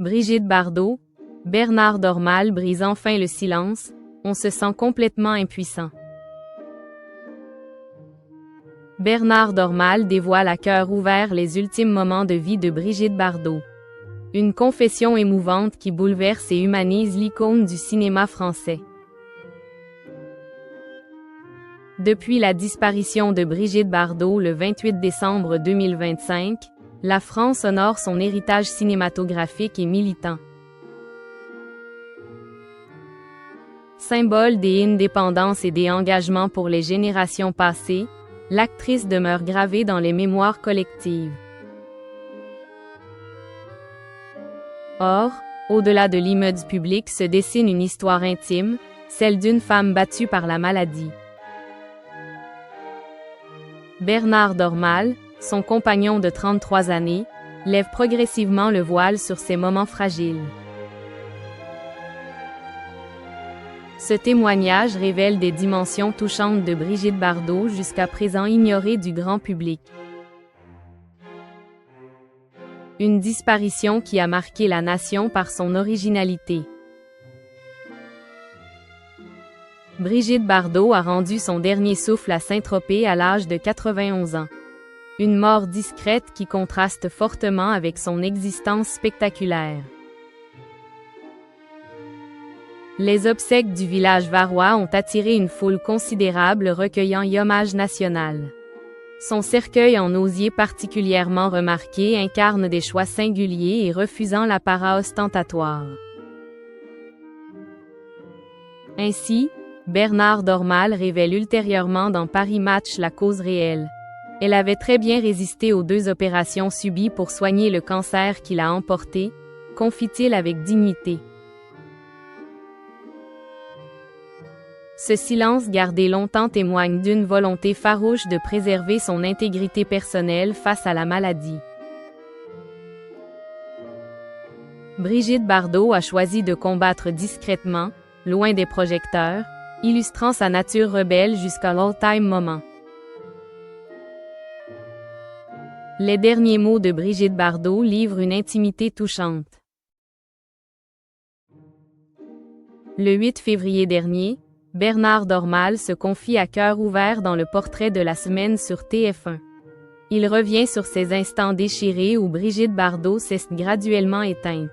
Brigitte Bardot, Bernard Dormal brise enfin le silence, on se sent complètement impuissant. Bernard Dormal dévoile à cœur ouvert les ultimes moments de vie de Brigitte Bardot. Une confession émouvante qui bouleverse et humanise l'icône du cinéma français. Depuis la disparition de Brigitte Bardot le 28 décembre 2025, la France honore son héritage cinématographique et militant. Symbole des indépendances et des engagements pour les générations passées, l'actrice demeure gravée dans les mémoires collectives. Or, au-delà de l'image public se dessine une histoire intime, celle d'une femme battue par la maladie. Bernard Dormal, son compagnon de 33 années, lève progressivement le voile sur ces moments fragiles. Ce témoignage révèle des dimensions touchantes de Brigitte Bardot jusqu'à présent ignorées du grand public. Une disparition qui a marqué la nation par son originalité. Brigitte Bardot a rendu son dernier souffle à Saint-Tropez à l'âge de 91 ans. Une mort discrète qui contraste fortement avec son existence spectaculaire. Les obsèques du village varois ont attiré une foule considérable recueillant hommage national. Son cercueil en osier particulièrement remarqué incarne des choix singuliers et refusant l'apparat ostentatoire. Ainsi, Bernard Dormal révèle ultérieurement dans Paris Match la cause réelle. Elle avait très bien résisté aux 2 opérations subies pour soigner le cancer qui l'a emporté, confie-t-il avec dignité. Ce silence gardé longtemps témoigne d'une volonté farouche de préserver son intégrité personnelle face à la maladie. Brigitte Bardot a choisi de combattre discrètement, loin des projecteurs, illustrant sa nature rebelle jusqu'à l'all-time moment. Les derniers mots de Brigitte Bardot livrent une intimité touchante. Le 8 février dernier, Bernard Dormal se confie à cœur ouvert dans le portrait de la semaine sur TF1. Il revient sur ces instants déchirés où Brigitte Bardot s'est graduellement éteinte.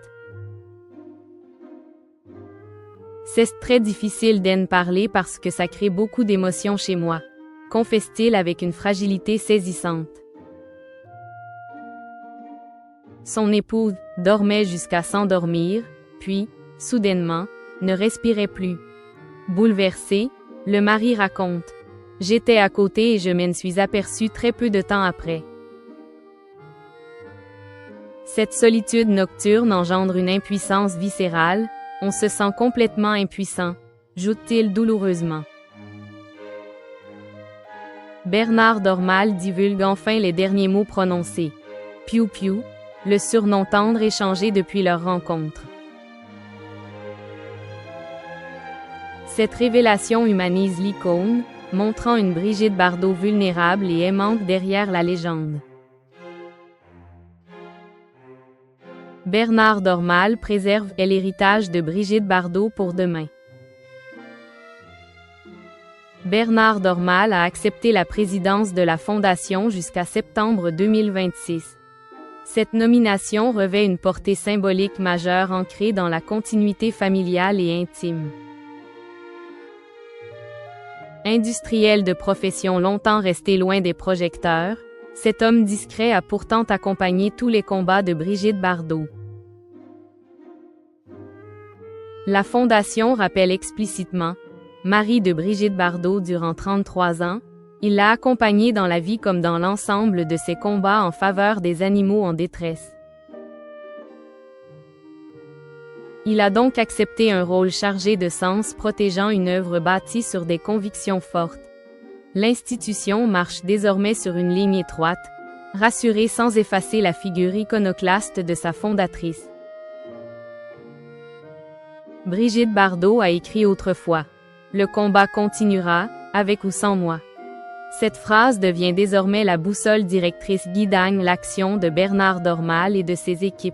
C'est très difficile d'en parler parce que ça crée beaucoup d'émotions chez moi, confesse-t-il avec une fragilité saisissante. Son épouse dormait jusqu'à s'endormir, puis, soudainement, ne respirait plus. Bouleversé, le mari raconte. J'étais à côté et je m'en suis aperçu très peu de temps après. Cette solitude nocturne engendre une impuissance viscérale, on se sent complètement impuissant, joute-t-il douloureusement. Bernard Dormal divulgue enfin les derniers mots prononcés. Piou piou, le surnom tendre échangé depuis leur rencontre. Cette révélation humanise l'icône, montrant une Brigitte Bardot vulnérable et aimante derrière la légende. Bernard Dormal préserve l'héritage de Brigitte Bardot pour demain. Bernard Dormal a accepté la présidence de la Fondation jusqu'à septembre 2026. Cette nomination revêt une portée symbolique majeure ancrée dans la continuité familiale et intime. Industriel de profession longtemps resté loin des projecteurs, cet homme discret a pourtant accompagné tous les combats de Brigitte Bardot. La Fondation rappelle explicitement, mari de Brigitte Bardot durant 33 ans, il l'a accompagnée dans la vie comme dans l'ensemble de ses combats en faveur des animaux en détresse. Il a donc accepté un rôle chargé de sens protégeant une œuvre bâtie sur des convictions fortes. L'institution marche désormais sur une ligne étroite, rassurée sans effacer la figure iconoclaste de sa fondatrice. Brigitte Bardot a écrit autrefois « Le combat continuera, avec ou sans moi ». Cette phrase devient désormais la boussole directrice guidant l'action de Bernard Dormal et de ses équipes.